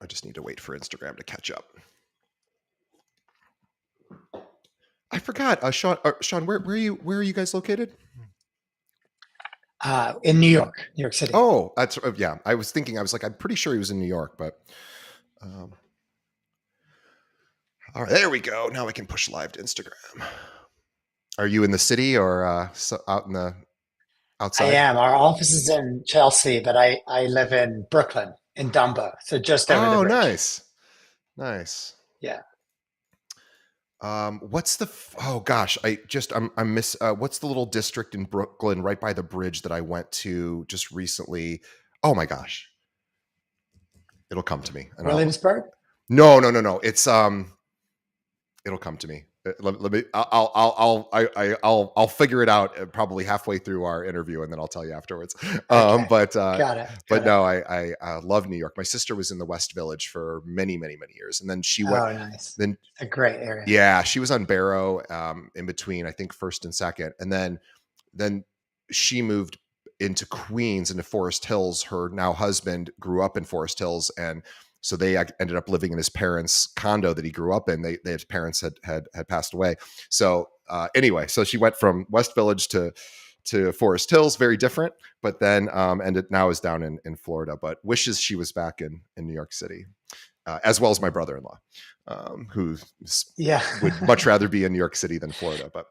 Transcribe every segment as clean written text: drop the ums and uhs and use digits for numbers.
I just need to wait for Instagram to catch up. I forgot, Sean, where are you guys located? In New York City. Oh, that's yeah. I was thinking. I was like, I'm pretty sure he was in New York, but all right, there we go. Now I can push live to Instagram. Are you in the city or out in the I outside? am. Our office is in Chelsea, but I live in Brooklyn, in Dumbo, so just over the Oh, bridge. nice, nice. Yeah. What's the? Oh gosh, I miss. What's the little district in Brooklyn right by the bridge that I went to just recently? Oh my gosh, it'll come to me. And Williamsburg? no. It'll come to me. Let me. I'll figure it out probably halfway through our interview, and then I'll tell you afterwards. Okay. But Got it. but Got it. no, I love New York. My sister was in the West Village for many years, and then she went. Oh, nice. Then A great area. yeah, she was on Barrow, in between I think first and second, and then she moved into Queens, into Forest Hills. Her now husband grew up in Forest Hills, and so they ended up living in his parents' condo that he grew up in. His parents had passed away. So anyway, so she went from West Village to Forest Hills, very different, but then ended now is down in Florida, but wishes she was back in New York City, as well as my brother-in-law, who Yeah. would much rather be in New York City than Florida. But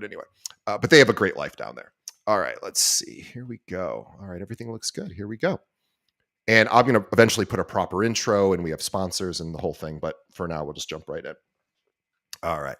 anyway, but they have a great life down there. All right, let's see. Here we go. All right, everything looks good. Here we go. And I'm going to eventually put a proper intro, and we have sponsors and the whole thing. But for now, we'll just jump right in. All right.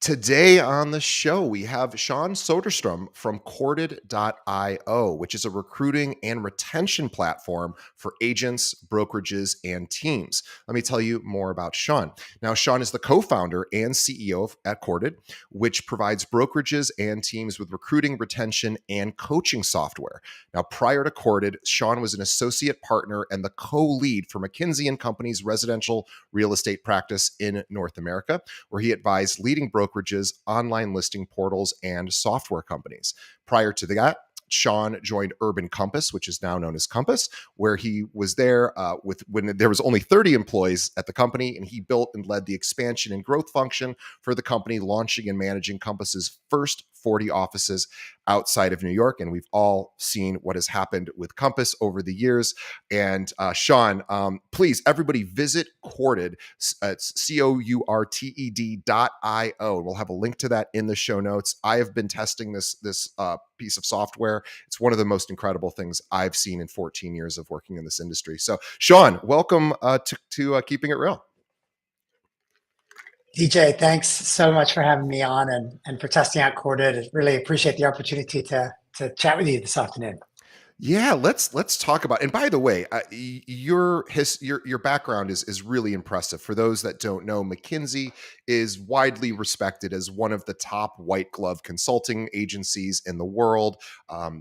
Today on the show, we have Sean Soderstrom from Corded.io, which is a recruiting and retention platform for agents, brokerages, and teams. Let me tell you more about Sean. Now, Sean is the co-founder and CEO at Corded, which provides brokerages and teams with recruiting, retention, and coaching software. Now, prior to Corded, Sean was an associate partner and the co-lead for McKinsey & Company's residential real estate practice in North America, where he advised leading brokerages, online listing portals, and software companies. Prior to that, Sean joined Urban Compass, which is now known as Compass, where he was there when there was only 30 employees at the company, and he built and led the expansion and growth function for the company, launching and managing Compass's first 40 offices outside of New York. And we've all seen what has happened with Compass over the years. And Sean, please, everybody visit Corded. It's COURTED.io. We'll have a link to that in the show notes. I have been testing this piece of software. It's one of the most incredible things I've seen in 14 years of working in this industry. So Sean, welcome to Keeping It Real. DJ, thanks so much for having me on and for testing out Corded. I really appreciate the opportunity to chat with you this afternoon. Yeah, let's talk about. And by the way, your background is really impressive. For those that don't know, McKinsey is widely respected as one of the top white glove consulting agencies in the world.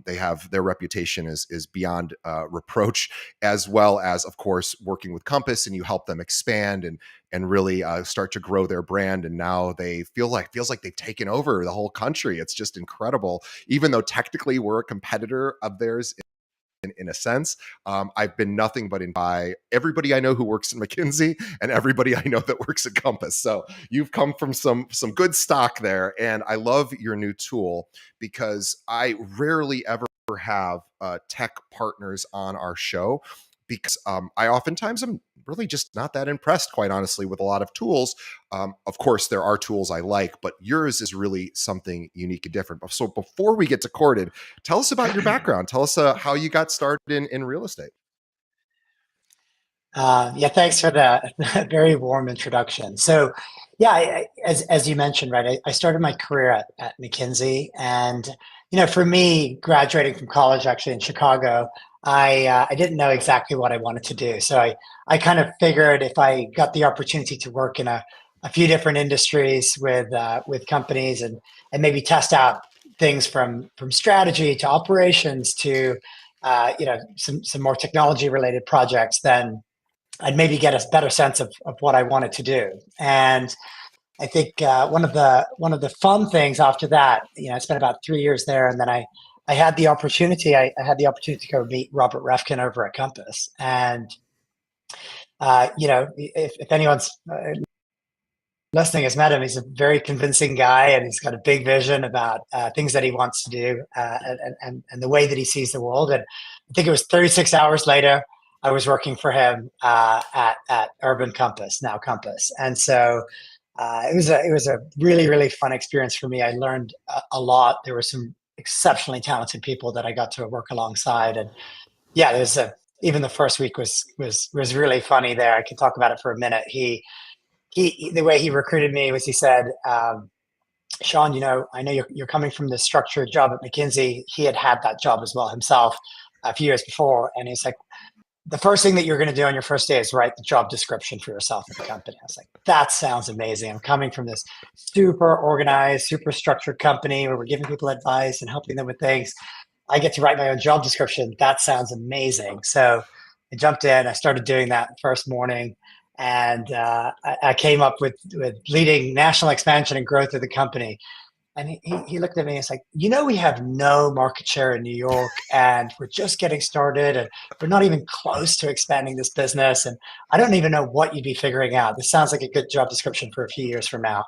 They have their reputation is beyond reproach, as well as, of course, working with Compass, and you help them expand and really start to grow their brand. And now they feels like they've taken over the whole country. It's just incredible. Even though technically we're a competitor of theirs in a sense, I've been nothing but by everybody I know who works in McKinsey and everybody I know that works at Compass. So you've come from some good stock there, and I love your new tool because I rarely ever have tech partners on our show, because I oftentimes am really just not that impressed, quite honestly, with a lot of tools. Of course, there are tools I like, but yours is really something unique and different. So before we get to Corded, tell us about your background. Tell us how you got started in real estate. Yeah, thanks for that very warm introduction. So, yeah, as you mentioned, right, I started my career at McKinsey, and for me, graduating from college actually in Chicago, I didn't know exactly what I wanted to do. So I kind of figured if I got the opportunity to work in a few different industries with companies and maybe test out things from strategy to operations to some more technology related projects, then I'd maybe get a better sense of what I wanted to do. And I think one of the fun things after that, I spent about 3 years there, and then I had the opportunity. I had the opportunity to go meet Robert Refkin over at Compass, and If anyone's listening has met him, he's a very convincing guy, and he's got a big vision about things that he wants to do, and the way that he sees the world. And I think it was 36 hours later, I was working for him at Urban Compass, now Compass, and so it was a really really fun experience for me. I learned a lot. There were some exceptionally talented people that I got to work alongside, and yeah, even the first week was really funny. There, I could talk about it for a minute. He the way he recruited me was he said, Sean, I know you're coming from this structured job at McKinsey. He had that job as well himself a few years before. And he's like, the first thing that you're going to do on your first day is write the job description for yourself at the company. I was like, that sounds amazing. I'm coming from this super organized, super structured company where we're giving people advice and helping them with things. I get to write my own job description. That sounds amazing. So I jumped in. I started doing that first morning, and I came up with leading national expansion and growth of the company. And he looked at me and he's like, we have no market share in New York, and we're just getting started, and we're not even close to expanding this business. And I don't even know what you'd be figuring out. This sounds like a good job description for a few years from now.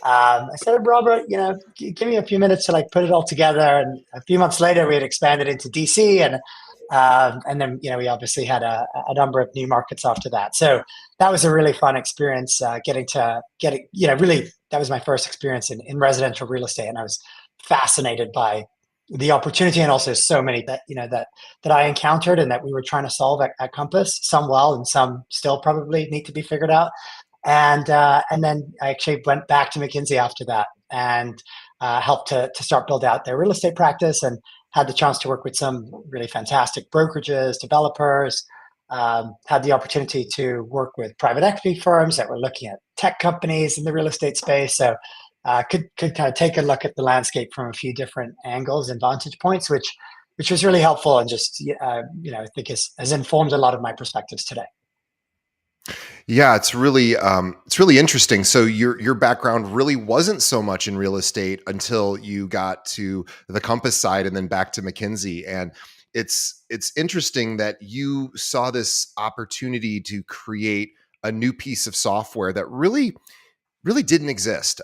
I said, Robert, give me a few minutes to put it all together. And a few months later, we had expanded into DC, and then we obviously had a number of new markets after that. So that was a really fun experience. Really, that was my first experience in residential real estate, and I was fascinated by the opportunity and also so many that I encountered and that we were trying to solve at Compass. Some well, and some still probably need to be figured out. And then I actually went back to McKinsey after that and helped to start build out their real estate practice, and had the chance to work with some really fantastic brokerages, developers. Had the opportunity to work with private equity firms that were looking at tech companies in the real estate space. So could kind of take a look at the landscape from a few different angles and vantage points, which was really helpful, and just I think has informed a lot of my perspectives today. Yeah, it's really interesting. So your background really wasn't so much in real estate until you got to the Compass side and then back to McKinsey. And it's interesting that you saw this opportunity to create a new piece of software that really didn't exist.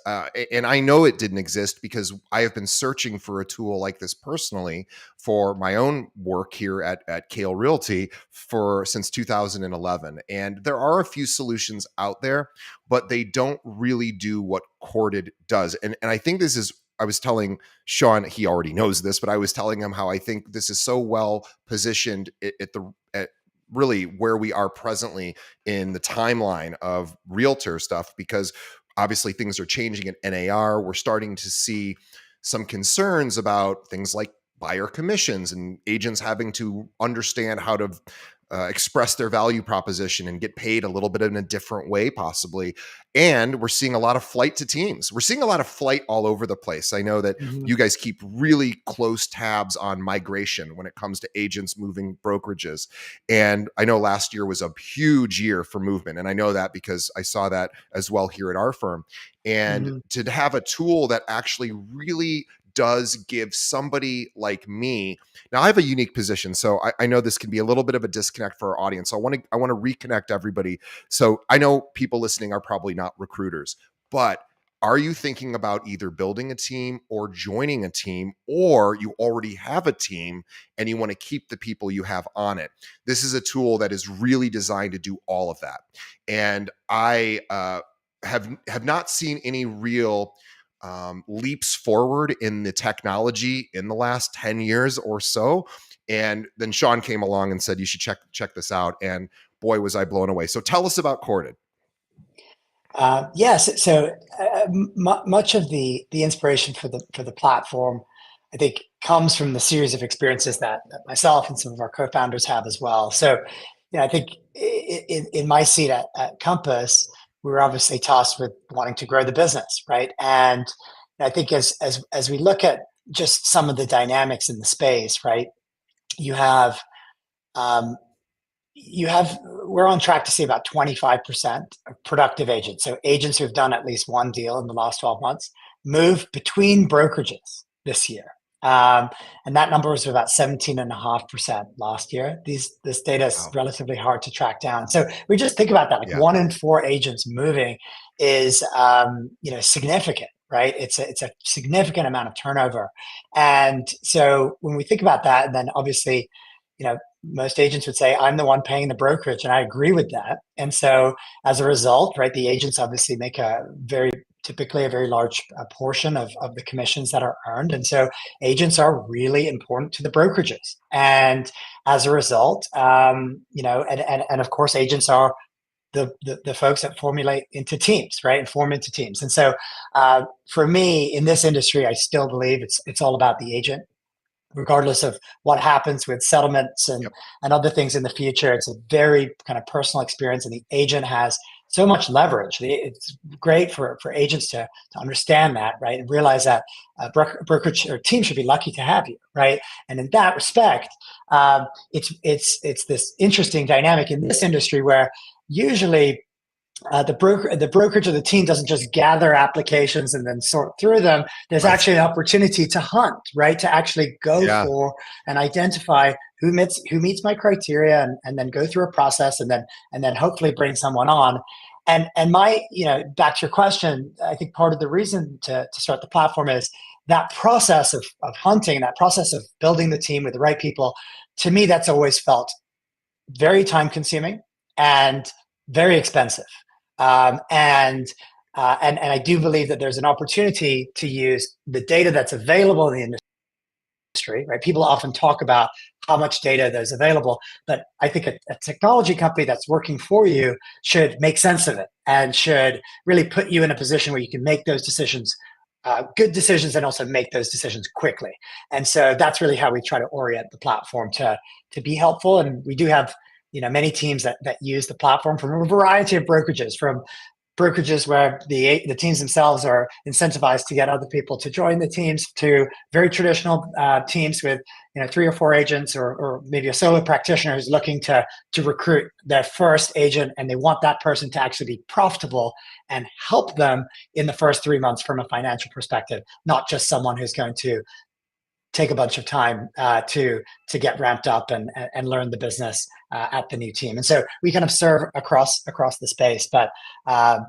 And I know it didn't exist because I have been searching for a tool like this personally for my own work here at Kale Realty since 2011. And there are a few solutions out there, but they don't really do what Corded does. And I think I was telling Sean, he already knows this, but I was telling him how I think this is so well positioned at really where we are presently in the timeline of realtor stuff, because obviously things are changing in NAR. We're starting to see some concerns about things like buyer commissions and agents having to understand how to express their value proposition and get paid a little bit in a different way, possibly. And we're seeing a lot of flight to teams. We're seeing a lot of flight all over the place. I know that you guys keep really close tabs on migration when it comes to agents moving brokerages. And I know last year was a huge year for movement. And I know that because I saw that as well here at our firm. And to have a tool that actually really does give somebody like me. Now I have a unique position, so I know this can be a little bit of a disconnect for our audience. So I want to reconnect everybody. So I know people listening are probably not recruiters, but are you thinking about either building a team or joining a team, or you already have a team and you want to keep the people you have on it? This is a tool that is really designed to do all of that. And I have not seen any real leaps forward in the technology in the last 10 years or so. And then Sean came along and said, you should check this out. And boy, was I blown away. So tell us about Corded. Yes. So much of the inspiration for the platform, I think, comes from the series of experiences that myself and some of our co-founders have as well. So, I think in my seat at Compass, we were obviously tasked with wanting to grow the business, right? And I think as we look at just some of the dynamics in the space, right? You have we're on track to see about 25% of productive agents, so agents who've done at least one deal in the last 12 months, move between brokerages this year. And that number was about 17.5% last year. This data is Wow. relatively hard to track down. So we just think about that, like Yeah. 1 in 4 agents moving is, significant, right? It's a significant amount of turnover. And so when we think about that, and then obviously, most agents would say, I'm the one paying the brokerage. And I agree with that. And so as a result, right, the agents obviously make typically a very large portion of the commissions that are earned. And so agents are really important to the brokerages. And as a result, and of course, agents are the folks that formulate into teams, right, and form into teams. And so for me in this industry, I still believe it's all about the agent, regardless of what happens with settlements Yep. and other things in the future. It's a very kind of personal experience, and the agent has so much leverage. It's great for agents to understand that, right, and realize that brokerage or team should be lucky to have you, right. And in that respect, it's this interesting dynamic in this industry where usually the brokerage or the team doesn't just gather applications and then sort through them. There's Right. actually an opportunity to hunt, right? To actually go Yeah. for and identify who meets my criteria, and then go through a process, and then hopefully bring someone on. And my, back to your question, I think part of the reason to start the platform is that process of hunting, that process of building the team with the right people. To me, that's always felt very time consuming and very expensive. And I do believe that there's an opportunity to use the data that's available in the industry, right? People often talk about how much data there's available, but I think a technology company that's working for you should make sense of it and should really put you in a position where you can make those decisions, good decisions, and also make those decisions quickly. And so that's really how we try to orient the platform to be helpful. And we do have many teams that use the platform from a variety of brokerages, from brokerages where the teams themselves are incentivized to get other people to join the teams, to very traditional teams with 3 or 4 agents, or maybe a solo practitioner who's looking to recruit their first agent, and they want that person to actually be profitable and help them in the first 3 months from a financial perspective, not just someone who's going to take a bunch of time to get ramped up and learn the business at the new team. And so we kind of serve across the space. But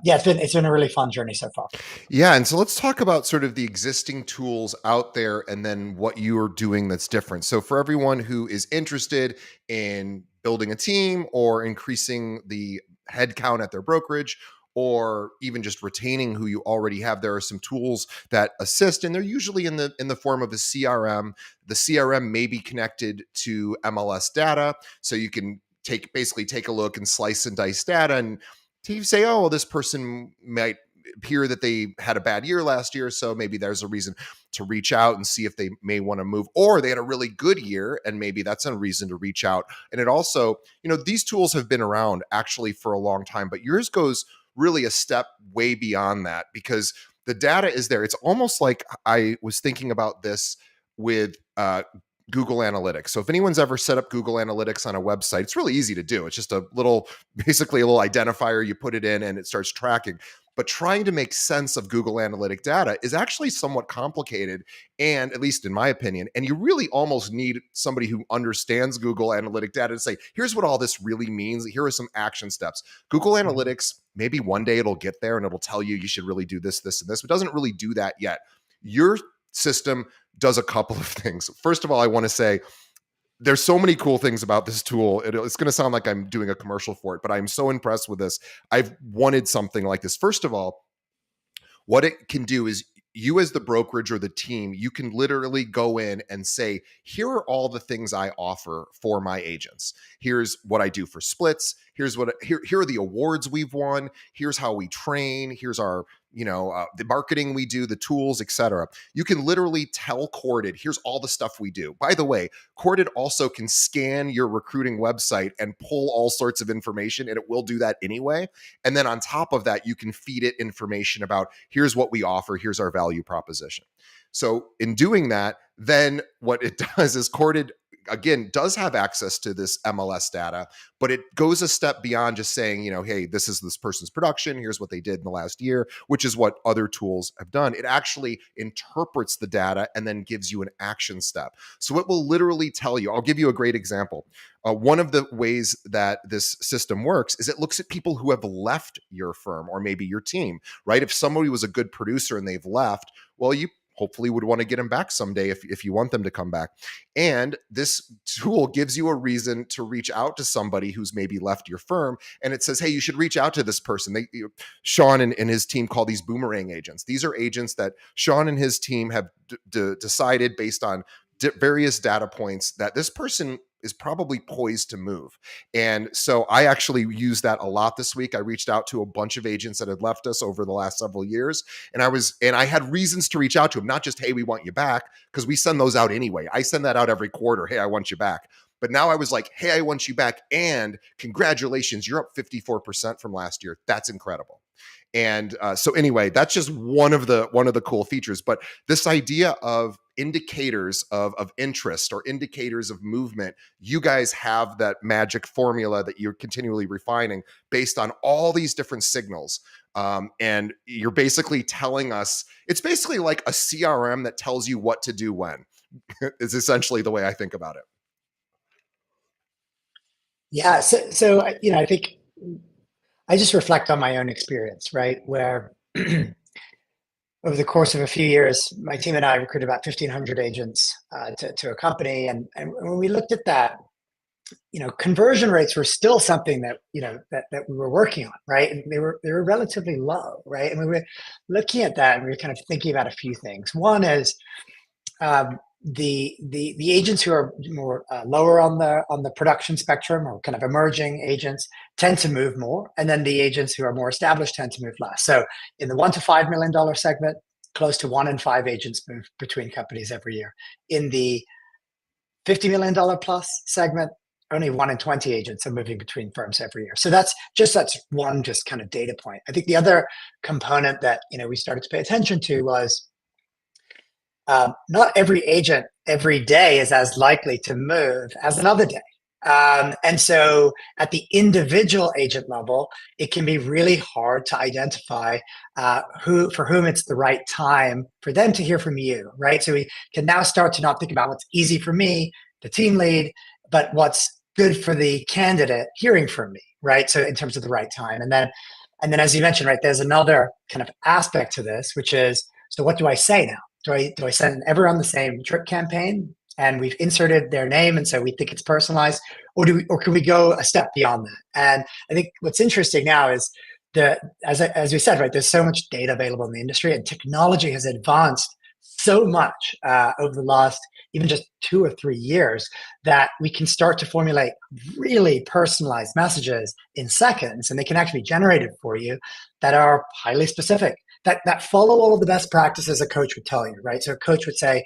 it's been a really fun journey so far. Yeah. And so let's talk about sort of the existing tools out there and then what you are doing that's different. So for everyone who is interested in building a team or increasing the headcount at their brokerage, or even just retaining who you already have, there are some tools that assist, and they're usually in the form of a CRM. The CRM may be connected to MLS data, so you can basically take a look and slice and dice data, and you say, oh, well, this person might appear that they had a bad year last year, so maybe there's a reason to reach out and see if they may want to move, or they had a really good year and maybe that's a reason to reach out. And it also, these tools have been around actually for a long time, but yours goes really a step way beyond that, because the data is there. It's almost like, I was thinking about this with Google Analytics. So if anyone's ever set up Google Analytics on a website, it's really easy to do. It's just basically a little identifier. You put it in and it starts tracking. But trying to make sense of Google Analytic data is actually somewhat complicated, and at least in my opinion, and you really almost need somebody who understands Google Analytic data to say, here's what all this really means. Here are some action steps. Google Analytics, maybe one day it'll get there and it'll tell you should really do this, this, and this, but it doesn't really do that yet. Your system does a couple of things. First of all, I want to say, there's so many cool things about this tool. It's going to sound like I'm doing a commercial for it, but I'm so impressed with this. I've wanted something like this. First of all, what it can do is, you as the brokerage or the team, you can literally go in and say, here are all the things I offer for my agents. Here's what I do for splits. Here are the awards we've won. Here's how we train. Here's our, the marketing we do, the tools, etc. You can literally tell Corded, here's all the stuff we do. By the way, Corded also can scan your recruiting website and pull all sorts of information, and it will do that anyway. And then on top of that, you can feed it information about, here's what we offer, here's our value proposition. So in doing that, then what it does is Corded again, does have access to this MLS data, but it goes a step beyond just saying, hey, this is this person's production. Here's what they did in the last year, which is what other tools have done. It actually interprets the data and then gives you an action step. So it will literally tell you, I'll give you a great example. One of the ways that this system works is it looks at people who have left your firm or maybe your team, right? If somebody was a good producer and they've left, well, you hopefully would want to get them back someday if you want them to come back. And this tool gives you a reason to reach out to somebody who's maybe left your firm. And it says, hey, you should reach out to this person. Sean and his team call these boomerang agents. These are agents that Sean and his team have decided based on various data points that this person is probably poised to move. And so I actually used that a lot this week. I reached out to a bunch of agents that had left us over the last several years. And I had reasons to reach out to them, not just, hey, we want you back, because we send those out anyway. I send that out every quarter. Hey, I want you back. But now I was like, hey, I want you back. And congratulations, you're up 54% from last year. That's incredible. And so anyway, that's just one of the cool features. But this idea of indicators of interest or indicators of movement, you guys have that magic formula that you're continually refining based on all these different signals. And you're basically telling us, it's basically like a CRM that tells you what to do when, is essentially the way I think about it. Yeah. So I think I just reflect on my own experience, right? Where over the course of a few years, my team and I recruited about 1,500 agents to a company. And when we looked at that, conversion rates were still something that, that we were working on, right? And they were relatively low, right? And we were looking at that and we were kind of thinking about a few things. One is the agents who are more lower on the production spectrum, or kind of emerging agents, tend to move more, and then the agents who are more established tend to move less. So in the $1 to $5 million segment, close to 1 in 5 agents move between companies every year. In the $50 million plus segment, only 1 in 20 agents are moving between firms every year. So that's one just kind of data point. I think the other component that we started to pay attention to was not every agent every day is as likely to move as another day. And so at the individual agent level, it can be really hard to identify for whom it's the right time for them to hear from you, right? So we can now start to not think about what's easy for me, the team lead, but what's good for the candidate hearing from me, right? So in terms of the right time. And then as you mentioned, right, there's another kind of aspect to this, which is, so what do I say now? Do I send everyone the same drip campaign and we've inserted their name and so we think it's personalized, or can we go a step beyond that? And I think what's interesting now is as we said, right, there's so much data available in the industry, and technology has advanced so much over the last even just 2 or 3 years that we can start to formulate really personalized messages in seconds, and they can actually be generated for you that are highly specific, that follow all of the best practices a coach would tell you, right? So a coach would say,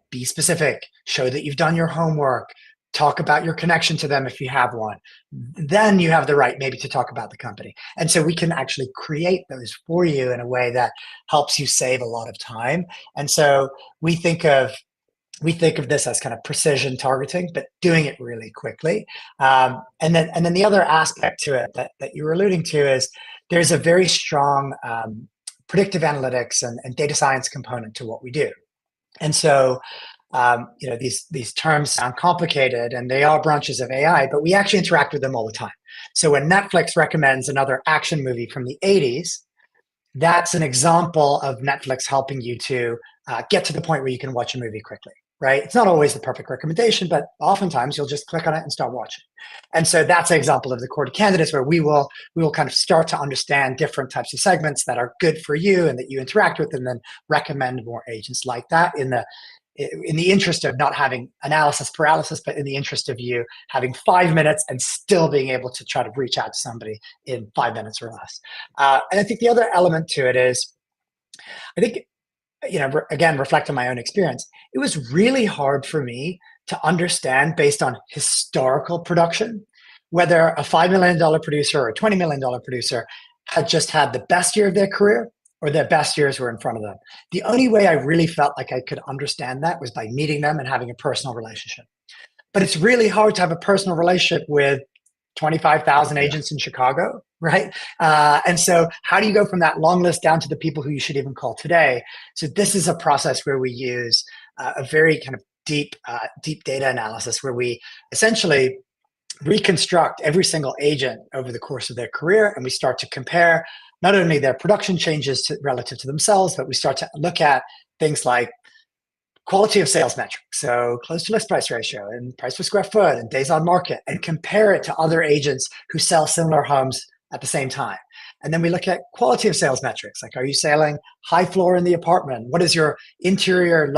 be specific, show that you've done your homework, talk about your connection to them if you have one. Then you have the right maybe to talk about the company. And so we can actually create those for you in a way that helps you save a lot of time. And so we think of this as kind of precision targeting, but doing it really quickly. And then the other aspect to it that you were alluding to is there's a very strong predictive analytics and data science component to what we do. And so, these terms sound complicated, and they are branches of AI, but we actually interact with them all the time. So when Netflix recommends another action movie from the 80s, that's an example of Netflix helping you to get to the point where you can watch a movie quickly, right? It's not always the perfect recommendation, but oftentimes you'll just click on it and start watching. And so that's an example of the core candidates where we will kind of start to understand different types of segments that are good for you and that you interact with, and then recommend more agents like that in the interest of not having analysis paralysis, but in the interest of you having 5 minutes and still being able to try to reach out to somebody in 5 minutes or less. And I think the other element to it is, I think, again, reflect on my own experience. It was really hard for me to understand, based on historical production, whether a $5 million producer or a $20 million producer had just had the best year of their career, or their best years were in front of them. The only way I really felt like I could understand that was by meeting them and having a personal relationship. But it's really hard to have a personal relationship with 25,000 Yeah. agents in Chicago, right? And so, how do you go from that long list down to the people who you should even call today? So, this is a process where we use a very kind of deep data analysis, where we essentially reconstruct every single agent over the course of their career, and we start to compare not only their production changes relative to themselves, but we start to look at things like quality of sales metrics, so close to list price ratio and price per square foot and days on market, and compare it to other agents who sell similar homes at the same time. And then we look at quality of sales metrics, like, are you selling high floor in the apartment? What is your interior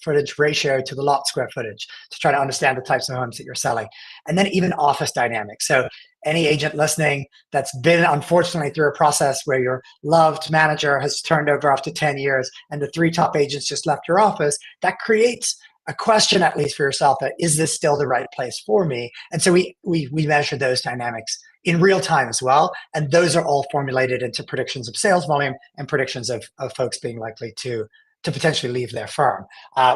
footage ratio to the lot square footage, to try to understand the types of homes that you're selling? And then even office dynamics. So any agent listening that's been unfortunately through a process where your loved manager has turned over after 10 years and the three top agents just left your office, that creates a question, at least for yourself, that is this still the right place for me? And so we measure those dynamics in real time as well. And those are all formulated into predictions of sales volume and predictions of folks being likely to potentially leave their firm,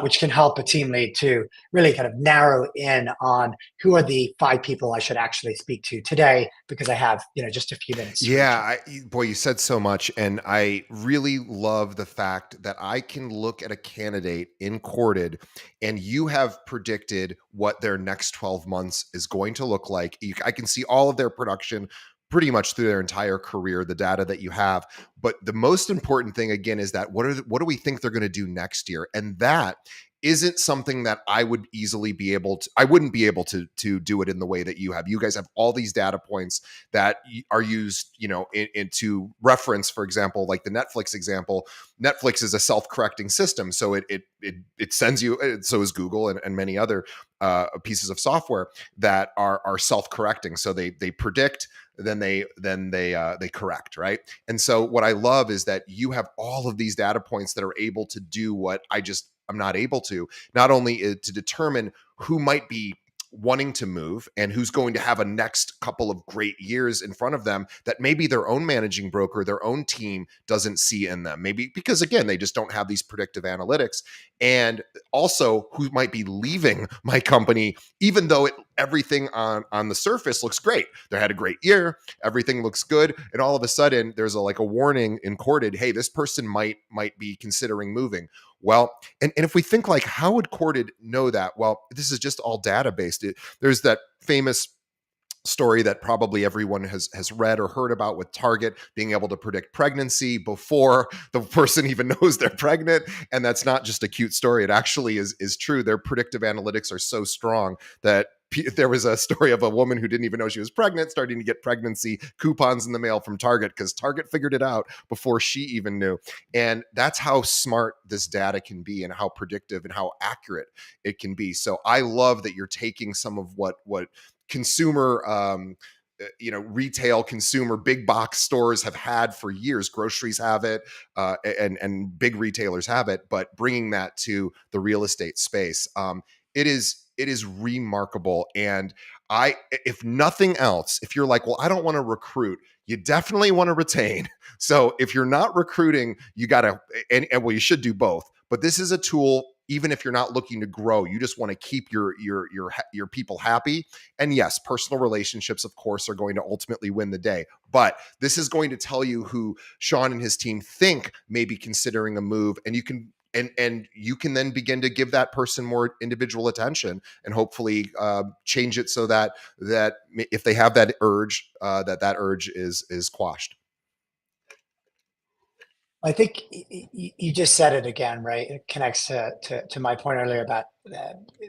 which can help a team lead to really kind of narrow in on who are the 5 people I should actually speak to today, because I have, just a few minutes. Yeah, boy, you said so much, and I really love the fact that I can look at a candidate in Courted, and you have predicted what their next 12 months is going to look like. I can see all of their production pretty much through their entire career, the data that you have. But the most important thing, again, is that what do we think they're going to do next year? And that isn't something that I would easily be able to, I wouldn't be able to do it in the way that you have. You guys have all these data points that are used, into reference, for example, like the Netflix example. Netflix is a self-correcting system. So it sends you, so is Google and many other pieces of software that are self-correcting. So they predict, then they correct, right? And so what I love is that you have all of these data points that are able to do what I'm not able to, not only to determine who might be wanting to move and who's going to have a next couple of great years in front of them that maybe their own managing broker, their own team doesn't see in them. Maybe because, again, they just don't have these predictive analytics. And also who might be leaving my company, even though everything on the surface looks great. They had a great year, everything looks good, and all of a sudden there's a warning in Courted, hey, this person might be considering moving. Well, and if we think like, how would Courted know that? Well, this is just all data based. There's that famous story that probably everyone has read or heard about, with Target being able to predict pregnancy before the person even knows they're pregnant. And that's not just a cute story. It actually is true. Their predictive analytics are so strong that there was a story of a woman who didn't even know she was pregnant starting to get pregnancy coupons in the mail from Target, because Target figured it out before she even knew. And that's how smart this data can be and how predictive and how accurate it can be. So I love that you're taking some of what consumer retail consumer big box stores have had for years. Groceries have it, and big retailers have it, but bringing that to the real estate space, it is remarkable. And if nothing else, if you're like, well, I don't want to recruit, you definitely want to retain. So if you're not recruiting, you gotta, and well, you should do both. But this is a tool. Even if you're not looking to grow, you just want to keep your people happy. And yes, personal relationships, of course, are going to ultimately win the day. But this is going to tell you who Sean and his team think may be considering a move, and you can you can then begin to give that person more individual attention and hopefully change it so that if they have that urge, that urge is quashed. I think you just said it again, right? It connects to my point earlier about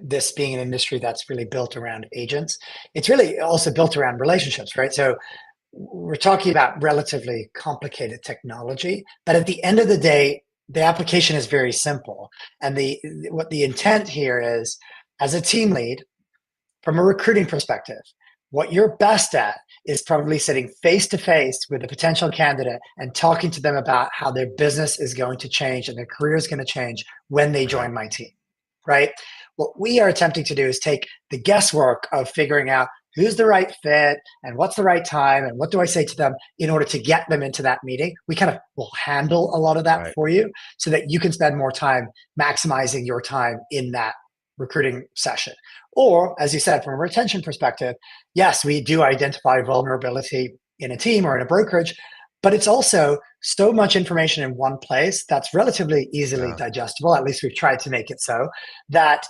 this being an industry that's really built around agents. It's really also built around relationships, right? So we're talking about relatively complicated technology, but at the end of the day, the application is very simple. And what the intent here is, as a team lead, from a recruiting perspective, what you're best at is probably sitting face to face with a potential candidate and talking to them about how their business is going to change and their career is going to change when they join my team, right? What we are attempting to do is take the guesswork of figuring out who's the right fit and what's the right time and what do I say to them in order to get them into that meeting. We kind of will handle a lot of that Right. for you so that you can spend more time maximizing your time in that recruiting session. Or, as you said, from a retention perspective, yes, we do identify vulnerability in a team or in a brokerage, but it's also so much information in one place that's relatively easily Yeah. digestible. At least we've tried to make it so that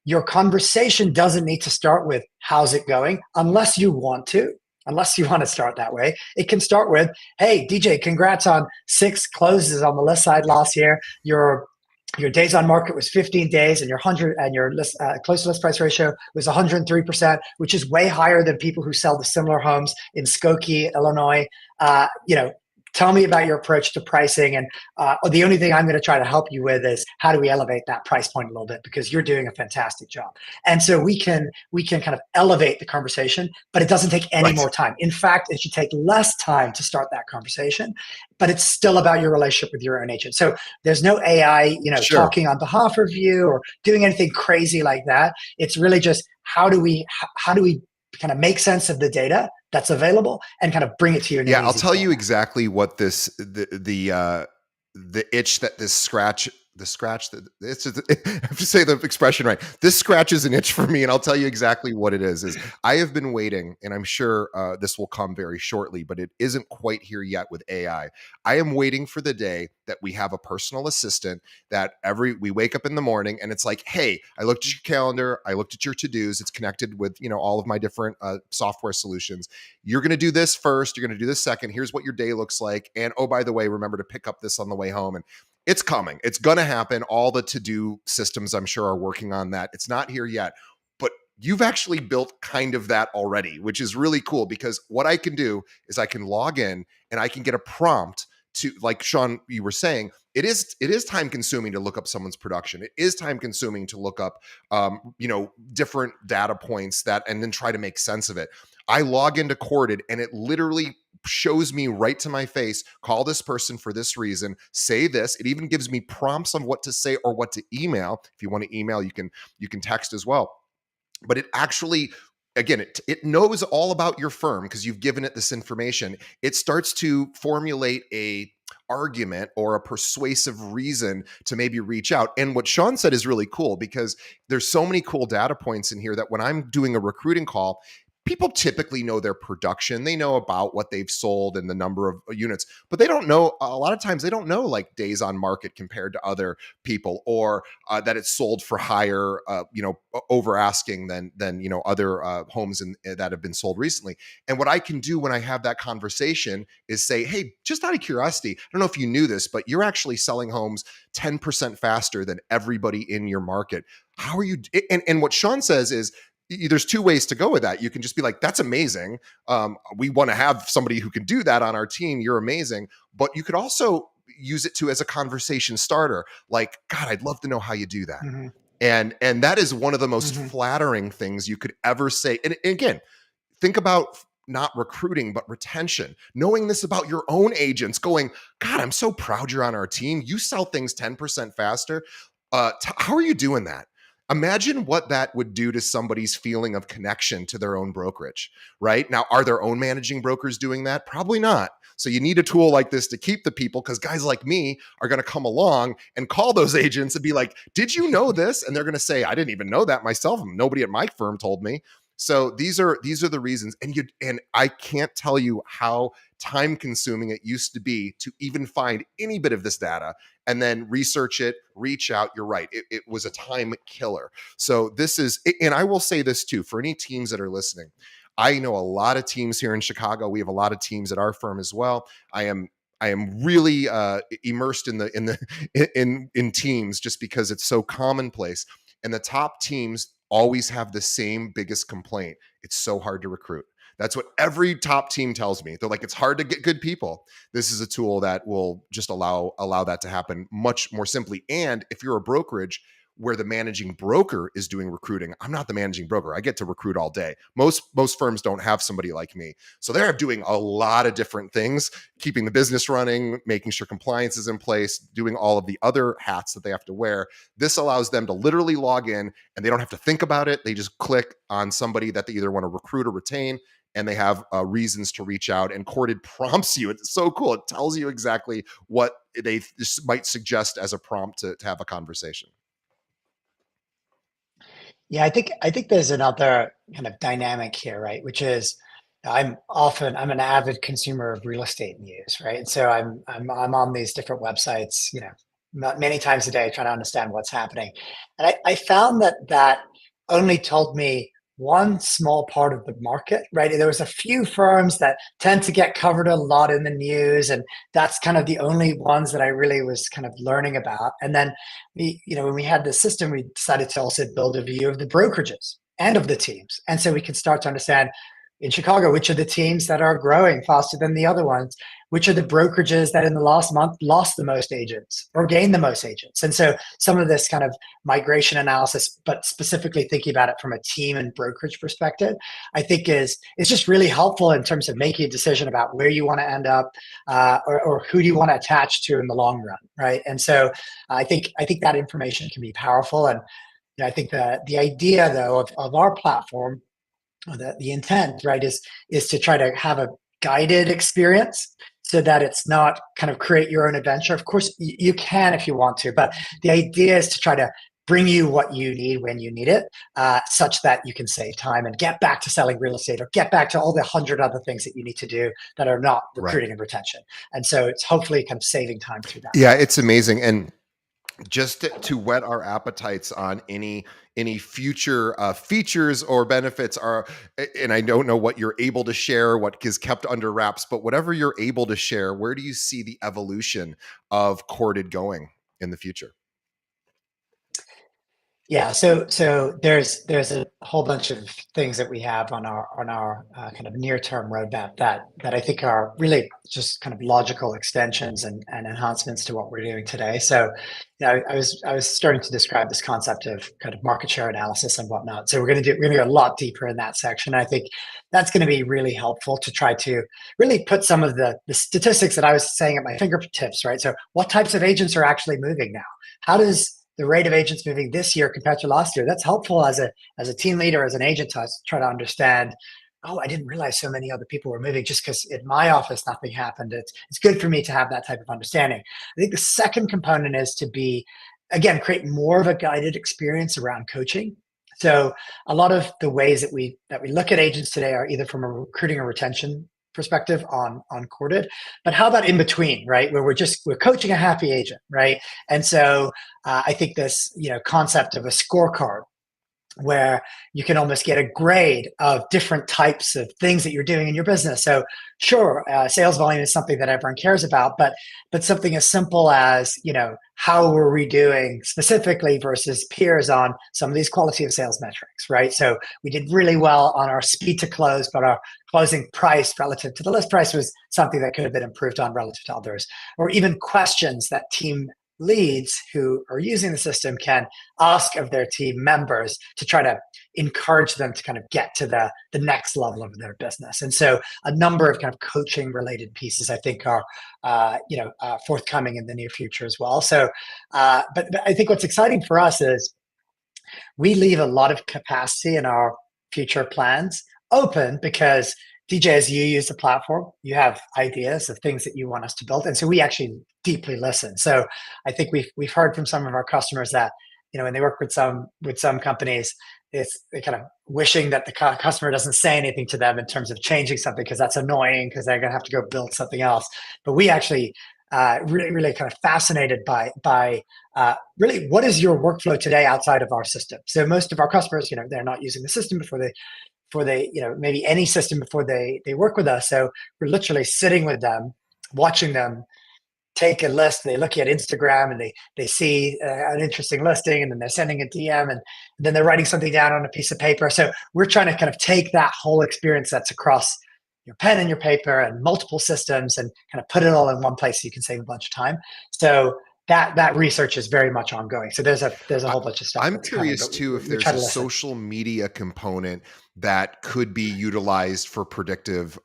your conversation doesn't need to start with how's it going unless you want to. Unless you want to start that way, it can start with, "Hey, DJ, congrats on 6 closes on the list side Yep. last year. Your days on market was 15 days, and your close to list price ratio was 103%, which is way higher than people who sell the similar homes in Skokie, Illinois. You know, tell me about your approach to pricing, and the only thing I'm going to try to help you with is how do we elevate that price point a little bit because you're doing a fantastic job." And so we can kind of elevate the conversation, but it doesn't take any Right. more time. In fact, it should take less time to start that conversation, but it's still about your relationship with your own agent. So there's no AI, Sure. talking on behalf of you or doing anything crazy like that. It's really just how do we kind of make sense of the data that's available and kind of bring it to you in an Yeah, I'll easy tell you format. exactly what the itch that this scratch the scratch that it's just, I have to say the expression right. This scratches an itch for me, and I'll tell you exactly what it is. Is I have been waiting, and I'm sure this will come very shortly, but it isn't quite here yet with AI. I am waiting for the day that we have a personal assistant that we wake up in the morning and it's like, hey, I looked at your calendar, I looked at your to-dos, it's connected with all of my different software solutions. You're going to do this first, you're going to do this second, here's what your day looks like, and oh, by the way, remember to pick up this on the way home. And it's coming, it's going to happen. All the to-do systems I'm sure are working on that. It's not here yet, but you've actually built kind of that already, which is really cool because what I can do is I can log in and I can get a prompt to, like Sean, you were saying, it is time consuming to look up someone's production. It is time consuming to look up different data points and then try to make sense of it. I log into Corded and it literally shows me right to my face, call this person for this reason, say this. It even gives me prompts on what to say or what to email. If you want to email, you can text as well. But it actually, again, it knows all about your firm because you've given it this information. It starts to formulate a argument or a persuasive reason to maybe reach out. And what Sean said is really cool because there's so many cool data points in here that when I'm doing a recruiting call, people typically know their production. They know about what they've sold and the number of units, but they don't know, a lot of times they don't know like days on market compared to other people, or that it's sold for higher, over asking than other homes that have been sold recently. And what I can do when I have that conversation is say, hey, just out of curiosity, I don't know if you knew this, but you're actually selling homes 10% faster than everybody in your market. How are you? And what Sean says is, there's two ways to go with that. You can just be like, that's amazing. We want to have somebody who can do that on our team. You're amazing. But you could also use it as a conversation starter. Like, God, I'd love to know how you do that. Mm-hmm. And that is one of the most Mm-hmm. flattering things you could ever say. And again, think about not recruiting, but retention, knowing this about your own agents, going, God, I'm so proud you're on our team. You sell things 10% faster. How are you doing that? Imagine what that would do to somebody's feeling of connection to their own brokerage, right? Now, are their own managing brokers doing that? Probably not. So you need a tool like this to keep the people, because guys like me are going to come along and call those agents and be like, did you know this? And they're going to say, I didn't even know that myself. Nobody at my firm told me. So these are the reasons. And I can't tell you how time consuming it used to be to even find any bit of this data and then research it, reach out. You're right. It was a time killer. So this is, and I will say this too, for any teams that are listening, I know a lot of teams here in Chicago. We have a lot of teams at our firm as well. I am really immersed in teams just because it's so commonplace. And the top teams always have the same biggest complaint. It's so hard to recruit. That's what every top team tells me. They're like, it's hard to get good people. This is a tool that will just allow that to happen much more simply. And if you're a brokerage, where the managing broker is doing recruiting. I'm not the managing broker. I get to recruit all day. Most firms don't have somebody like me. So they're doing a lot of different things, keeping the business running, making sure compliance is in place, doing all of the other hats that they have to wear. This allows them to literally log in and they don't have to think about it. They just click on somebody that they either want to recruit or retain, and they have reasons to reach out. And Corded prompts you. It's so cool. It tells you exactly what they might suggest as a prompt to have a conversation. Yeah, I think there's another kind of dynamic here, right? Which is I'm an avid consumer of real estate news, right? And so I'm on these different websites, many times a day trying to understand what's happening. And I found that only told me one small part of the market, right? There was a few firms that tend to get covered a lot in the news, and that's kind of the only ones that I really was kind of learning about. And then when we had the system, we decided to also build a view of the brokerages and of the teams. And so we could start to understand in Chicago, which are the teams that are growing faster than the other ones, which are the brokerages that in the last month lost the most agents or gained the most agents. And so some of this kind of migration analysis, but specifically thinking about it from a team and brokerage perspective, I think is just really helpful in terms of making a decision about where you want to end up, or who do you want to attach to in the long run, right? And so I think that information can be powerful. And I think the idea though of our platform, the intent, right, is to try to have a guided experience so that it's not kind of create your own adventure. Of course, you can if you want to, but the idea is to try to bring you what you need when you need it, such that you can save time and get back to selling real estate or get back to all the 100 other things that you need to do that are not recruiting and retention. And so it's hopefully kind of saving time through that. Yeah, it's amazing. And just to whet our appetites on any future features or benefits are, and I don't know what you're able to share, what is kept under wraps, but whatever you're able to share, where do you see the evolution of Corded going in the future? Yeah, so there's a whole bunch of things that we have on our kind of near term roadmap that I think are really just kind of logical extensions and enhancements to what we're doing today. So, I was starting to describe this concept of kind of market share analysis and whatnot. So we're going to go a lot deeper in that section. I think that's going to be really helpful to try to really put some of the statistics that I was saying at my fingertips, right? So what types of agents are actually moving now? How does the rate of agents moving this year compared to last year? That's helpful as a team leader, as an agent, to try to understand, oh, I didn't realize so many other people were moving just because in my office nothing happened. It's good for me to have that type of understanding. I think the second component is to create more of a guided experience around coaching. So a lot of the ways that we look at agents today are either from a recruiting or retention perspective on Corded, but how about in between, right? Where we're coaching a happy agent, right? And so I think this concept of a scorecard where you can almost get a grade of different types of things that you're doing in your business. So sure, sales volume is something that everyone cares about, but something as simple as, how were we doing specifically versus peers on some of these quality of sales metrics, right? So we did really well on our speed to close, but our closing price relative to the list price was something that could have been improved on relative to others, or even questions that team leads who are using the system can ask of their team members to try to encourage them to kind of get to the next level of their business. And so a number of kind of coaching related pieces I think are forthcoming in the near future as well. So but I think what's exciting for us is we leave a lot of capacity in our future plans open, because DJ, as you use the platform, you have ideas of things that you want us to build, and so we actually deeply listen. So I think we've heard from some of our customers that when they work with some companies, they're kind of wishing that the customer doesn't say anything to them in terms of changing something, because that's annoying because they're going to have to go build something else. But we actually really kind of fascinated by really what is your workflow today outside of our system. So most of our customers, they're not using the system before they maybe any system before they work with us. So we're literally sitting with them, watching them take a list. They look at Instagram and they see an interesting listing, and then they're sending a DM, and then they're writing something down on a piece of paper. So we're trying to kind of take that whole experience that's across your pen and your paper and multiple systems and kind of put it all in one place so you can save a bunch of time. So that research is very much ongoing. So there's a I, whole bunch of stuff I'm that's coming, curious but too if we there's try a to listen. social media component that could be utilized for predictive,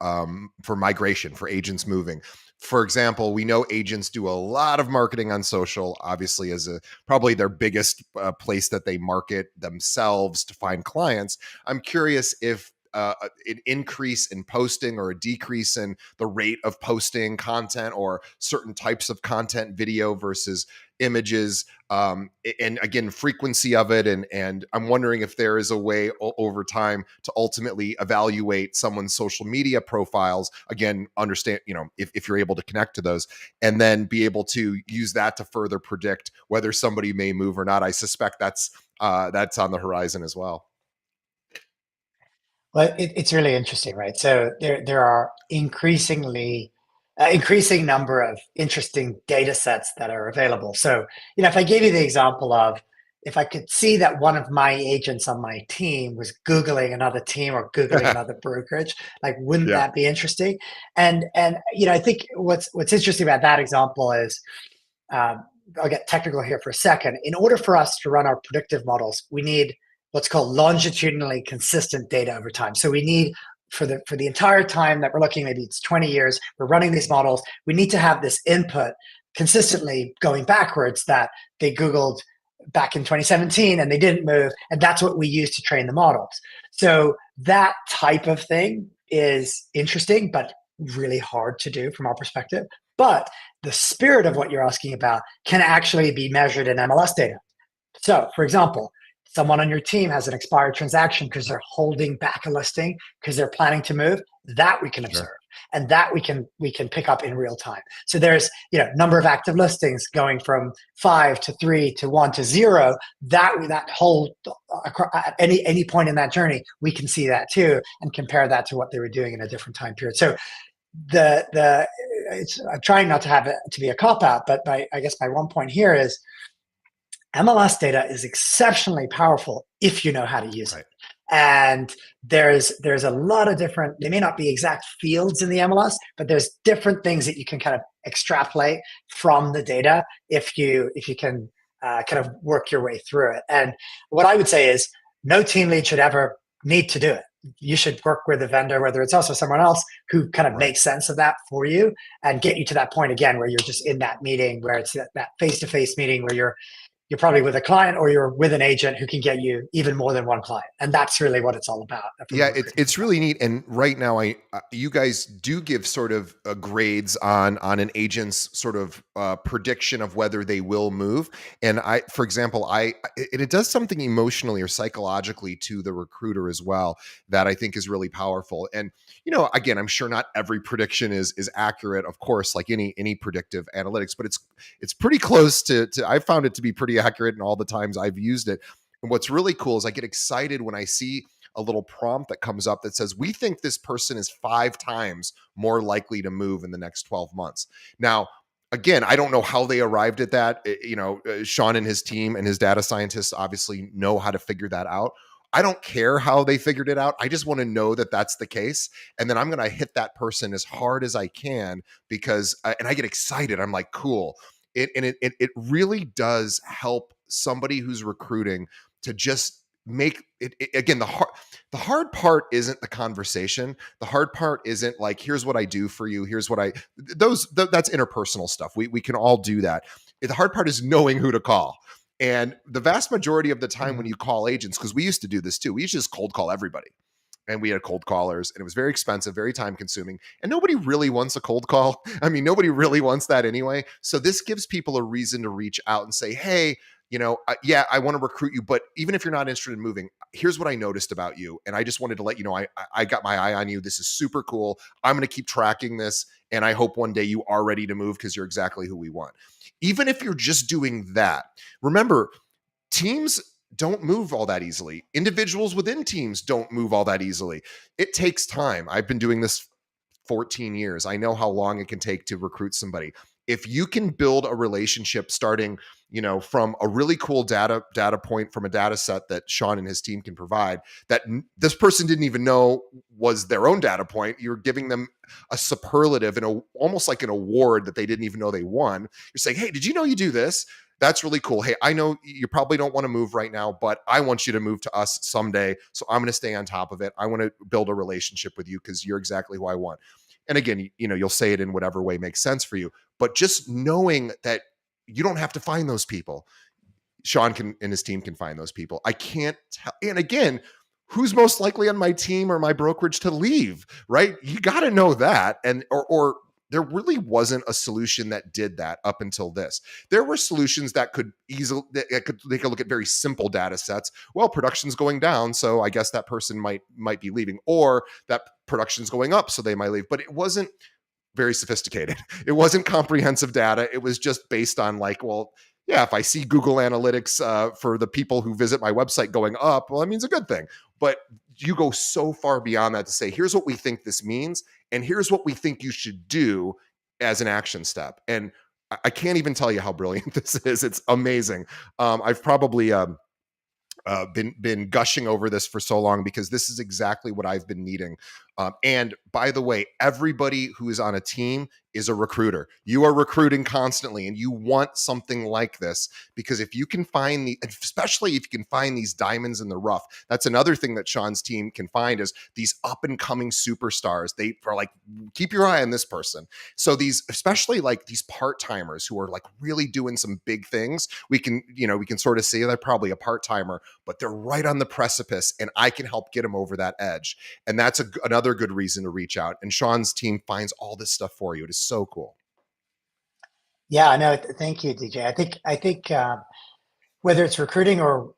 for migration, for agents moving. For example, we know agents do a lot of marketing on social, obviously, as a probably their biggest place that they market themselves to find clients. I'm curious if an increase in posting or a decrease in the rate of posting content or certain types of content, video versus images, and again frequency of it, and I'm wondering if there is a way over time to ultimately evaluate someone's social media profiles, again understand, if you're able to connect to those, and then be able to use that to further predict whether somebody may move or not. I suspect that's on the horizon as well. Well, it's really interesting, right? So there are increasing number of interesting data sets that are available. So, if I gave you the example of if I could see that one of my agents on my team was Googling another team or Googling another brokerage, like, wouldn't Yeah. that be interesting? And I think what's interesting about that example is, um, I'll get technical here for a second. In order for us to run our predictive models, we need what's called longitudinally consistent data over time. So we need for the entire time that we're looking, maybe it's 20 years, we're running these models, we need to have this input consistently going backwards that they Googled back in 2017 and they didn't move. And that's what we use to train the models. So that type of thing is interesting, but really hard to do from our perspective. But the spirit of what you're asking about can actually be measured in MLS data. So, for example, someone on your team has an expired transaction because they're holding back a listing because they're planning to move. That we can observe, Sure. and that we can pick up in real time. So there's number of active listings going from 5 to 3 to 1 to 0. That whole at any point in that journey, we can see that too and compare that to what they were doing in a different time period. So the I'm trying not to have it to be a cop out, but I guess my one point here is MLS data is exceptionally powerful if you know how to use it. Right. And there's a lot of different, they may not be exact fields in the MLS, but there's different things that you can kind of extrapolate from the data if you can kind of work your way through it. And what I would say is no team lead should ever need to do it. You should work with a vendor, whether it's us or someone else, who kind of Right. makes sense of that for you and get you to that point again where you're just in that meeting, where it's that face-to-face meeting where you're probably with a client or you're with an agent who can get you even more than one client. And that's really what it's all about from a Yeah, it's recruiting it's really perspective. neat. And right now, you guys do give sort of grades on an agent's sort of prediction of whether they will move. And for example, it does something emotionally or psychologically to the recruiter as well that I think is really powerful. And again, I'm sure not every prediction is accurate, of course, like any predictive analytics, but it's pretty close to. I found it to be pretty accurate in all the times I've used it. And what's really cool is I get excited when I see a little prompt that comes up that says, we think this person is 5 times more likely to move in the next 12 months. Now, again, I don't know how they arrived at that. Sean and his team and his data scientists obviously know how to figure that out. I don't care how they figured it out. I just want to know that that's the case. And then I'm going to hit that person as hard as I can because, and I get excited. I'm like, cool. It really does help somebody who's recruiting to just make it again. The hard part isn't the conversation. The hard part isn't like, here's what I do for you. Here's what that's interpersonal stuff. We can all do that. The hard part is knowing who to call. And the vast majority of the time when Mhm. you call agents, because we used to do this too, we used to just cold call everybody. And we had cold callers and it was very expensive, very time consuming. And nobody really wants a cold call. I mean, nobody really wants that anyway. So this gives people a reason to reach out and say, hey, yeah, I want to recruit you, but even if you're not interested in moving, here's what I noticed about you. And I just wanted to let you know, I got my eye on you. This is super cool. I'm going to keep tracking this. And I hope one day you are ready to move because you're exactly who we want. Even if you're just doing that, remember, teams don't move all that easily. Individuals within teams don't move all that easily. It takes time. I've been doing this 14 years. I know how long it can take to recruit somebody. if you can build a relationship starting, from a really cool data point from a data set that Sean and his team can provide, that this person didn't even know was their own data point. You're giving them a superlative and almost like an award that they didn't even know they won. You're saying, hey, did you know you do this? That's really cool. Hey, I know you probably don't want to move right now, but I want you to move to us someday. So I'm going to stay on top of it. I want to build a relationship with you because you're exactly who I want. And again, you'll say it in whatever way makes sense for you, but just knowing that you don't have to find those people. Sean can and his team can find those people. I can't tell. And again, who's most likely on my team or my brokerage to leave, right? You got to know that. And or there really wasn't a solution that did that up until this. There were solutions that could easily they could look at very simple data sets. Well, production's going down, so I guess that person might be leaving, or that production's going up, so they might leave. But it wasn't very sophisticated. It wasn't comprehensive data. It was just based on like, well, yeah, if I see Google Analytics for the people who visit my website going up, well, that means a good thing. But you go so far beyond that to say, here's what we think this means, and here's what we think you should do as an action step. And I can't even tell you how brilliant this is. It's amazing. I've probably been gushing over this for so long because this is exactly what I've been needing. And by the way, everybody who is on a team is a recruiter. You are recruiting constantly, and you want something like this because if you can find especially if you can find these diamonds in the rough, that's another thing that Sean's team can find is these up and coming superstars. They are like, keep your eye on this person. So especially like these part timers who are like really doing some big things, we can sort of say they're probably a part timer, but they're right on the precipice, and I can help get them over that edge. And that's another good reason to reach out. And Sean's team finds all this stuff for you. It is so cool. Yeah, no, thank you, DJ. I think whether it's recruiting or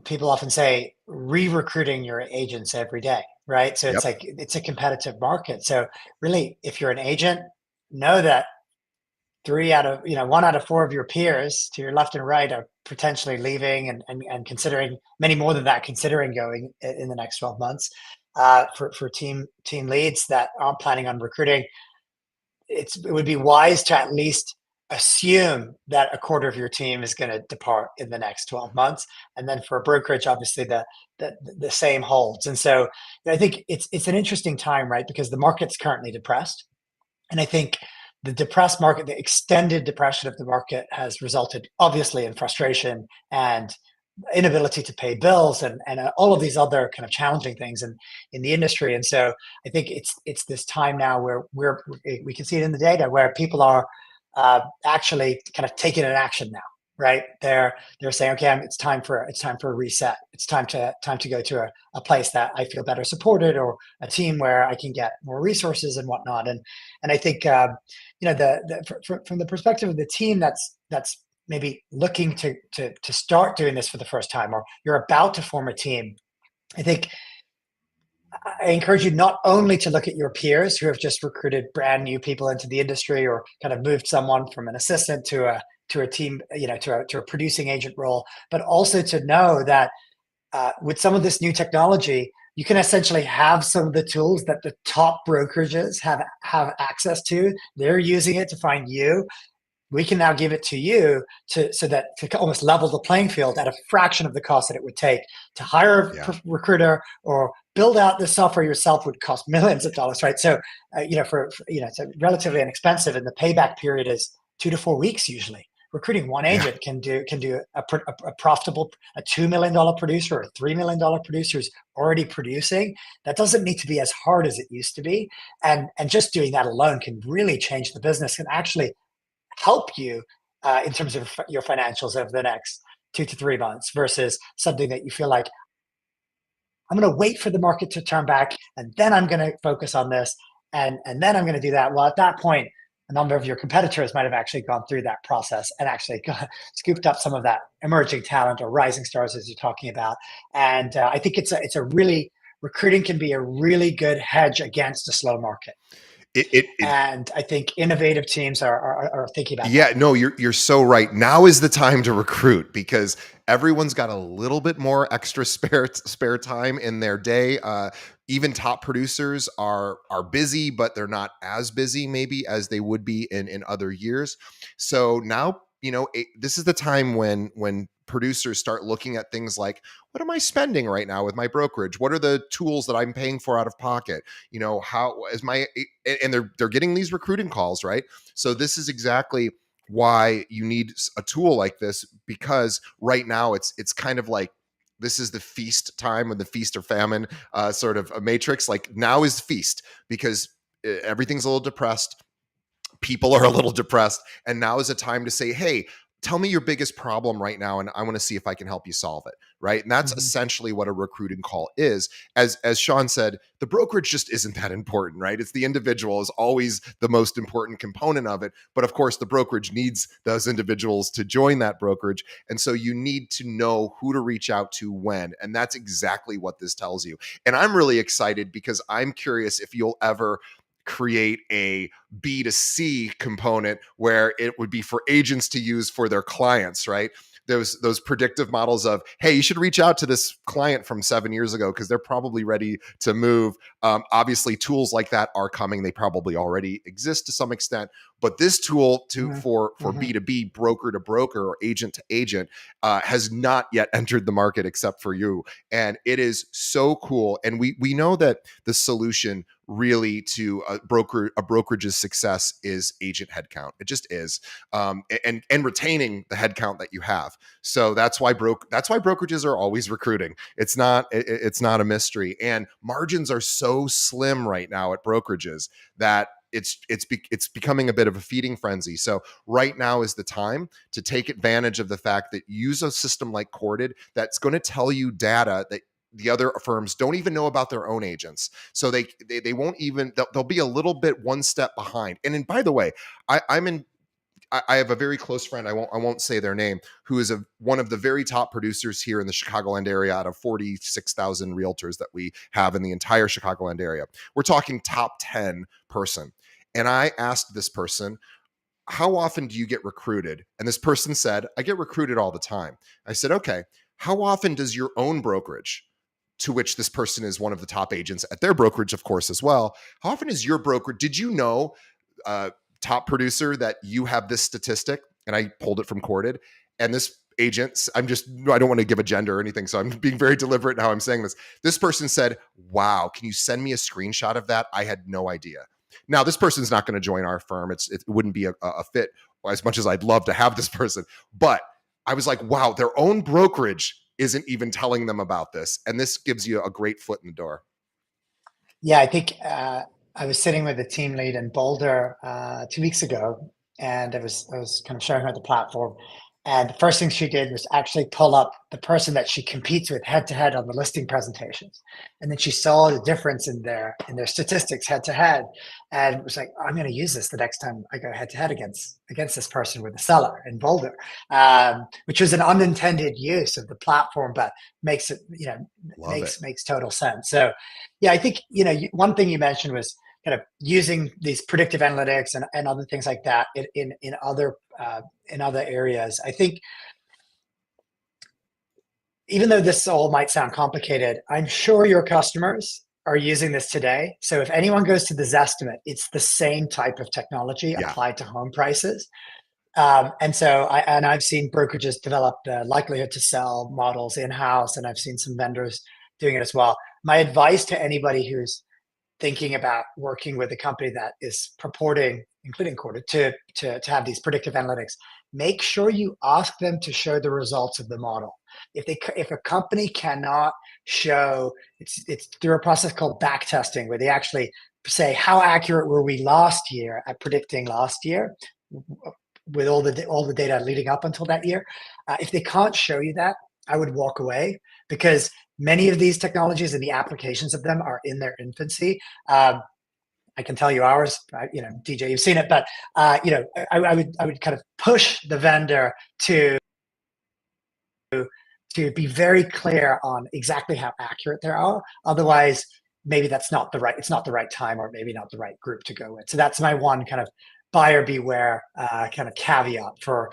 people often say re-recruiting your agents every day, right? So it's Yep. like it's a competitive market. So really, if you're an agent, know that 1 out of 4 of your peers to your left and right are potentially leaving and considering many more than that, considering going in the next 12 months. For team leads that aren't planning on recruiting, it would be wise to at least assume that a quarter of your team is going to depart in the next 12 months. And then for a brokerage, obviously the same holds. And so I think it's an interesting time, right? Because the market's currently depressed. And I think the depressed market, the extended depression of the market has resulted obviously in frustration and inability to pay bills and all of these other kind of challenging things in the industry. And so I think it's this time now where we can see it in the data where people are actually kind of taking an action now, right? They're saying, okay, it's time for a reset. It's time to go to a place that I feel better supported, or a team where I can get more resources and whatnot. And I think from the perspective of the team that's maybe looking to start doing this for the first time, or you're about to form a team, I think I encourage you not only to look at your peers who have just recruited brand new people into the industry, or kind of moved someone from an assistant to a team, to a producing agent role, but also to know that with some of this new technology, you can essentially have some of the tools that the top brokerages have access to. They're using it to find you. We can now give it to you to almost level the playing field at a fraction of the cost that it would take to hire a recruiter, or build out the software yourself would cost millions of dollars, right? So, it's relatively inexpensive, and the payback period is 2 to 4 weeks usually. Recruiting one agent can do a profitable $2 million producer or a $3 million producer who's already producing. That doesn't need to be as hard as it used to be, and just doing that alone can really change the business, and actually help you in terms of your financials over the next 2 to 3 months, versus something that you feel like, I'm going to wait for the market to turn back, and then I'm going to focus on this, and then I'm going to do that. Well, at that point, a number of your competitors might have actually gone through that process and actually scooped up some of that emerging talent or rising stars, as you're talking about. And I think recruiting can be a really good hedge against a slow market. It And I think innovative teams are thinking about Yeah, that. no, you're so right. Now is the time to recruit because everyone's got a little bit more extra spare time in their day. Even top producers are busy, but they're not as busy maybe as they would be in other years. So now, this is the time when producers start looking at things like, what am I spending right now with my brokerage? What are the tools that I'm paying for out of pocket? How is my and they're getting these recruiting calls, right? So this is exactly why you need a tool like this, because right now it's kind of like, this is the feast time, when the feast or famine sort of a matrix. Like, now is feast because everything's a little depressed, people are a little depressed, and now is a time to say, hey, tell me your biggest problem right now, and I want to see if I can help you solve it, right? And that's Mhm. essentially what a recruiting call is. As Sean said, the brokerage just isn't that important, right? It's the individual is always the most important component of it, but of course the brokerage needs those individuals to join that brokerage, and so you need to know who to reach out to when, and that's exactly what this tells you. And I'm really excited because I'm curious if you'll ever create a B2C component where it would be for agents to use for their clients, right? Those predictive models of, hey, you should reach out to this client from 7 years ago because they're probably ready to move. Obviously, tools like that are coming. They probably already exist to some extent, but this tool Mhm. for Mhm. B2B, broker to broker or agent to agent, has not yet entered the market except for you, and it is so cool. And we know that the solution really to a brokerage's success is agent headcount. It just is, and retaining the headcount that you have. So that's why brokerages are always recruiting. It's not a mystery, and margins are so slim right now at brokerages that it's becoming a bit of a feeding frenzy. So right now is the time to take advantage of the fact that use a system like Corded that's going to tell you data that the other firms don't even know about their own agents. So they won't even, they'll be a little bit one step behind. And by the way, I'm in I have a very close friend. I won't say their name, who is one of the very top producers here in the Chicagoland area out of 46,000 realtors that we have in the entire Chicagoland area. We're talking top 10 person. And I asked this person, how often do you get recruited? And this person said, I get recruited all the time. I said, okay, how often does your own brokerage, to which this person is one of the top agents at their brokerage, of course, as well, how often is your broker, did you know, uh, top producer, that you have this statistic? And I pulled it from Corded. And this agent, I don't want to give a gender or anything, so I'm being very deliberate in how I'm saying this. This person said, wow, can you send me a screenshot of that? I had no idea. Now, this person's not going to join our firm. It wouldn't be a fit as much as I'd love to have this person. But I was like, wow, their own brokerage isn't even telling them about this. And this gives you a great foot in the door. Yeah, I think I was sitting with a team lead in Boulder 2 weeks ago, and I was kind of showing her the platform. And the first thing she did was actually pull up the person that she competes with head to head on the listing presentations, and then she saw the difference in their statistics head to head, and was like, "I'm going to use this the next time I go head to head against this person with the seller in Boulder," which was an unintended use of the platform, but makes it Love it. makes total sense. So yeah, I think one thing you mentioned was kind of using these predictive analytics and other things like that in other areas. I think even though this all might sound complicated, I'm sure your customers are using this today. So if anyone goes to this estimate, it's the same type of technology Yeah. applied to home prices. I've seen brokerages develop the likelihood to sell models in house, and I've seen some vendors doing it as well. My advice to anybody who's thinking about working with a company that is purporting, including Quarter, to have these predictive analytics, make sure you ask them to show the results of the model. If a company cannot show, it's through a process called back testing, where they actually say how accurate were we last year at predicting last year with all the data leading up until that year. If they can't show you that, I would walk away, because many of these technologies and the applications of them are in their infancy. I can tell you ours, DJ, you've seen it, but I would kind of push the vendor to be very clear on exactly how accurate they are. Otherwise, maybe it's not the right time, or maybe not the right group to go with. So that's my one kind of buyer beware kind of caveat for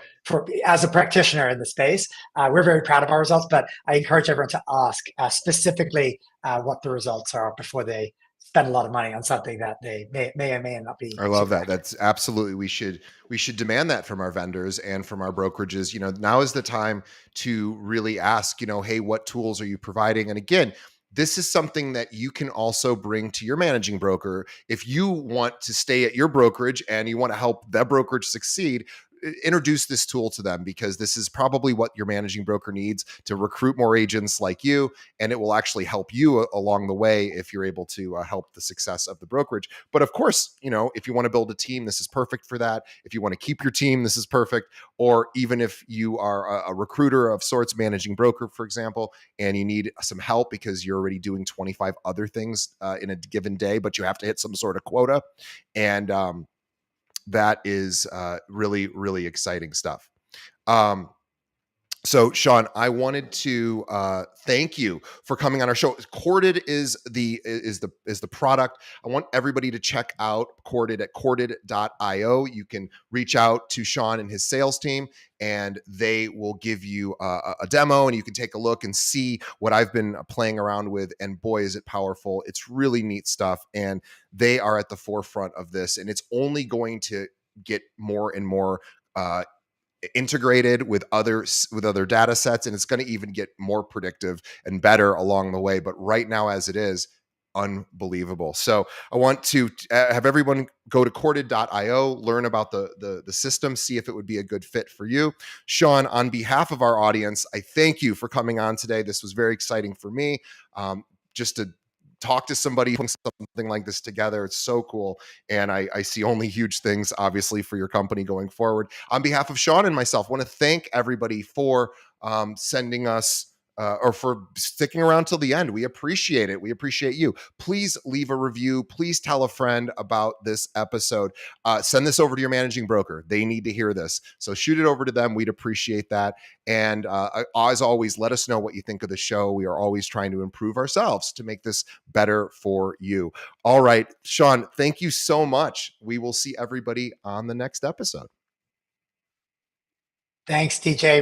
as a practitioner in the space. We're very proud of our results, but I encourage everyone to ask specifically what the results are before they spend a lot of money on something that they may or may not be I love super that. accurate. That's absolutely, we should demand that from our vendors and from our brokerages. Now is the time to really ask, hey, what tools are you providing? And again, this is something that you can also bring to your managing broker. If you want to stay at your brokerage and you want to help that brokerage succeed, introduce this tool to them, because this is probably what your managing broker needs to recruit more agents like you, and it will actually help you along the way if you're able to help the success of the brokerage. But of course, if you want to build a team, this is perfect for that. If you want to keep your team, this is perfect. Or even if you are a recruiter of sorts, managing broker, for example, and you need some help because you're already doing 25 other things in a given day, but you have to hit some sort of quota. And that is really, really exciting stuff. So, Sean, I wanted to thank you for coming on our show. Corded is the product. I want everybody to check out Corded at corded.io. You can reach out to Sean and his sales team, and they will give you a demo, and you can take a look and see what I've been playing around with. And boy, is it powerful! It's really neat stuff, and they are at the forefront of this, and it's only going to get more and more integrated with other data sets, and it's going to even get more predictive and better along the way. But right now, as it is, unbelievable. So I want to have everyone go to corded.io, learn about the system, see if it would be a good fit for you. Sean, on behalf of our audience, I thank you for coming on today. This was very exciting for me. Just to talk to somebody putting something like this together. It's so cool. And I see only huge things, obviously, for your company going forward. On behalf of Sean and myself, I want to thank everybody for sending us or for sticking around till the end. We appreciate it. We appreciate you. Please leave a review. Please tell a friend about this episode. Send this over to your managing broker. They need to hear this. So shoot it over to them. We'd appreciate that. And as always, let us know what you think of the show. We are always trying to improve ourselves to make this better for you. All right, Sean, thank you so much. We will see everybody on the next episode. Thanks, TJ.